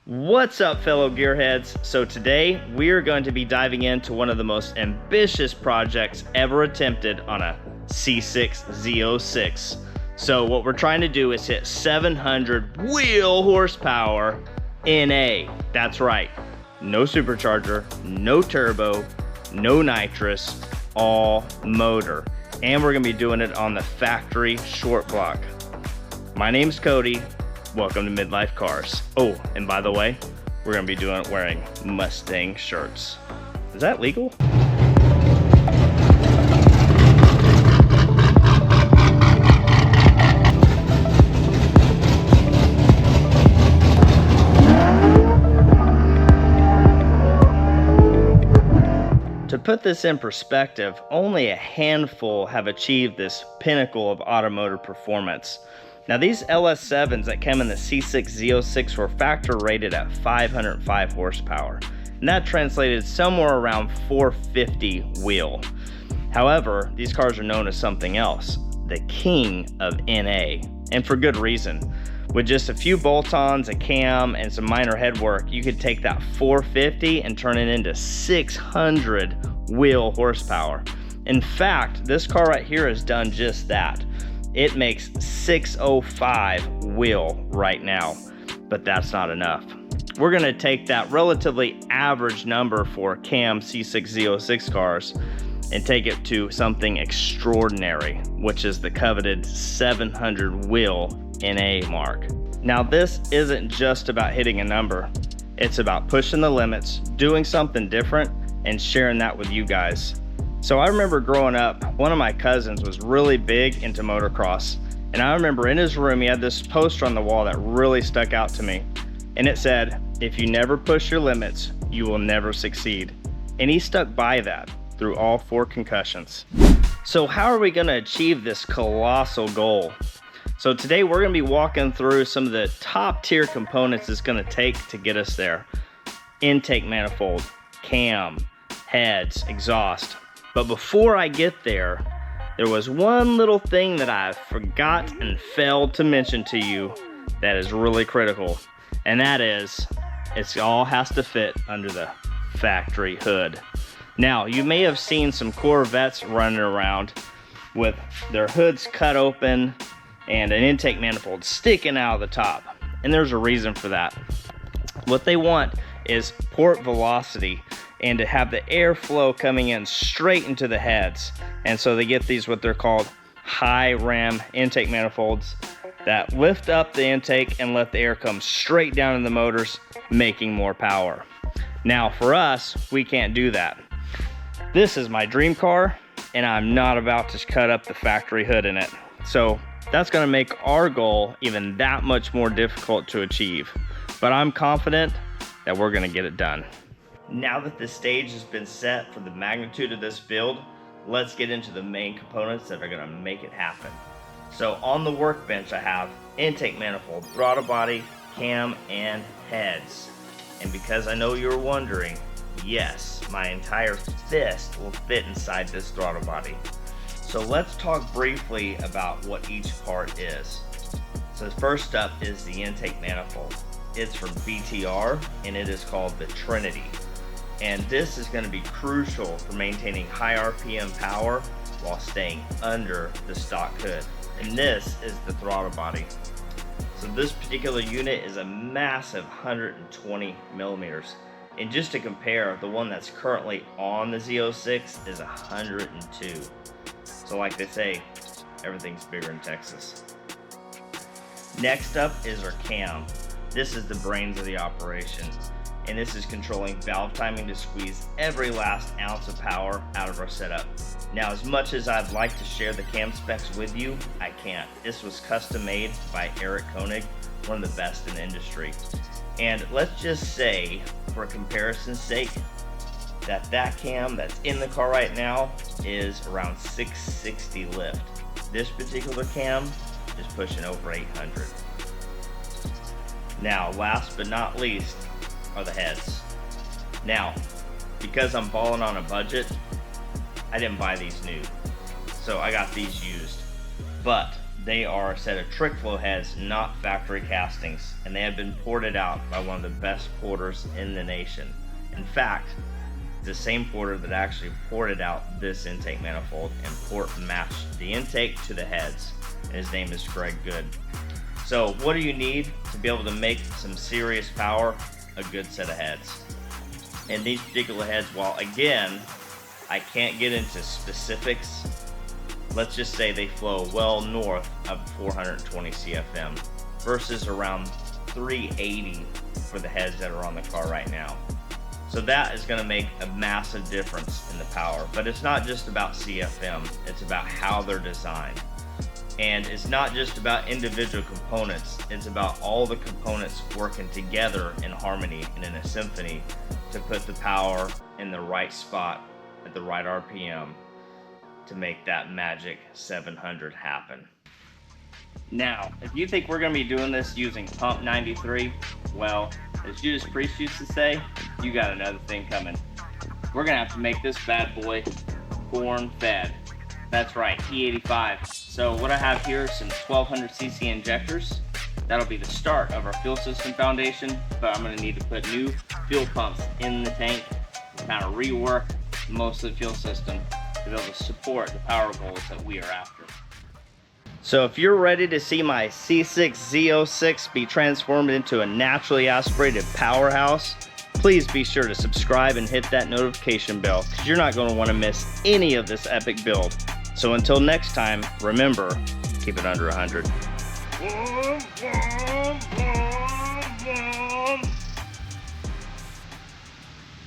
What's up, fellow gearheads? So today we're going to be diving into one of the most ambitious projects ever attempted on a C6 Z06. So what we're trying to do is hit 700 wheel horsepower NA. That's right. No supercharger, no turbo, no nitrous, all motor. And we're gonna be doing it on the factory short block. My name's Cody. Welcome to Midlife Cars. Oh, and by the way, we're gonna be wearing Mustang shirts. Is that legal? To put this in perspective, only a handful have achieved this pinnacle of automotive performance. Now these LS7s that came in the C6 Z06 were factory rated at 505 horsepower, and that translated somewhere around 450 wheel. However, these cars are known as something else, the king of NA, and for good reason. With just a few bolt-ons, a cam, and some minor head work, you could take that 450 and turn it into 600 wheel horsepower. In fact, this car right here has done just that. It makes 605 wheel right now, but that's not enough. We're gonna take that relatively average number for cam C6 Z06 cars and take it to something extraordinary, which is the coveted 700 wheel NA mark. Now this isn't just about hitting a number. It's about pushing the limits, doing something different, and sharing that with you guys. So I remember growing up, one of my cousins was really big into motocross. And I remember in his room, he had this poster on the wall that really stuck out to me. And it said, "If you never push your limits, you will never succeed." And he stuck by that through all 4 concussions. So how are we gonna achieve this colossal goal? So today we're gonna be walking through some of the top tier components it's gonna take to get us there. Intake manifold, cam, heads, exhaust. But before I get there, there was one little thing that I forgot and failed to mention to you that is really critical. And that is, it all has to fit under the factory hood. Now, you may have seen some Corvettes running around with their hoods cut open and an intake manifold sticking out of the top. And there's a reason for that. What they want is port velocity and to have the airflow coming in straight into the heads. And so they get these what they're called high ram intake manifolds that lift up the intake and let the air come straight down in the motors, making more power. Now for us, we can't do that. This is my dream car, and I'm not about to cut up the factory hood in it. So that's gonna make our goal even that much more difficult to achieve. But I'm confident that we're gonna get it done. Now that the stage has been set for the magnitude of this build, let's get into the main components that are gonna make it happen. So on the workbench I have intake manifold, throttle body, cam, and heads. And because I know you're wondering, yes, my entire fist will fit inside this throttle body. So let's talk briefly about what each part is. So first up is the intake manifold. It's from BTR and it is called the Trinity. And this is going to be crucial for maintaining high RPM power while staying under the stock hood. And this is the throttle body. So this particular unit is a massive 120 millimeters. And just to compare, the one that's currently on the Z06 is 102. So like they say, everything's bigger in Texas. Next up is our cam. This is the brains of the operation. And this is controlling valve timing to squeeze every last ounce of power out of our setup. Now, as much as I'd like to share the cam specs with you, I can't. This was custom made by Eric Koenig, one of the best in the industry. And let's just say, for comparison's sake, that cam that's in the car right now is around 660 lift. This particular cam is pushing over 800. Now, last but not least, are the heads. Now, because I'm balling on a budget, I didn't buy these new. So I got these used. But They are a set of trick flow heads, not factory castings, and they have been ported out by one of the best porters in the nation. In fact, the same porter that actually ported out this intake manifold and port matched the intake to the heads, and his name is Greg Good. So what do you need to be able to make some serious power? A good set of heads. And these particular heads, while again I can't get into specifics, let's just say they flow well north of 420 CFM versus around 380 for the heads that are on the car right now. So that is going to make a massive difference in the power. But it's not just about CFM, it's about how they're designed. And it's not just about individual components, it's about all the components working together in harmony and in a symphony to put the power in the right spot at the right RPM to make that magic 700 happen. Now, if you think we're going to be doing this using pump 93, well, as Judas Priest used to say, you got another thing coming. We're going to have to make this bad boy corn fed. That's right, E85. So what I have here is some 1200cc injectors. That'll be the start of our fuel system foundation, but I'm going to need to put new fuel pumps in the tank, kind of rework most of the fuel system to be able to support the power goals that we are after. So if you're ready to see my C6 Z06 be transformed into a naturally aspirated powerhouse, please be sure to subscribe and hit that notification bell, because you're not going to want to miss any of this epic build. So until next time, remember, keep it under 100.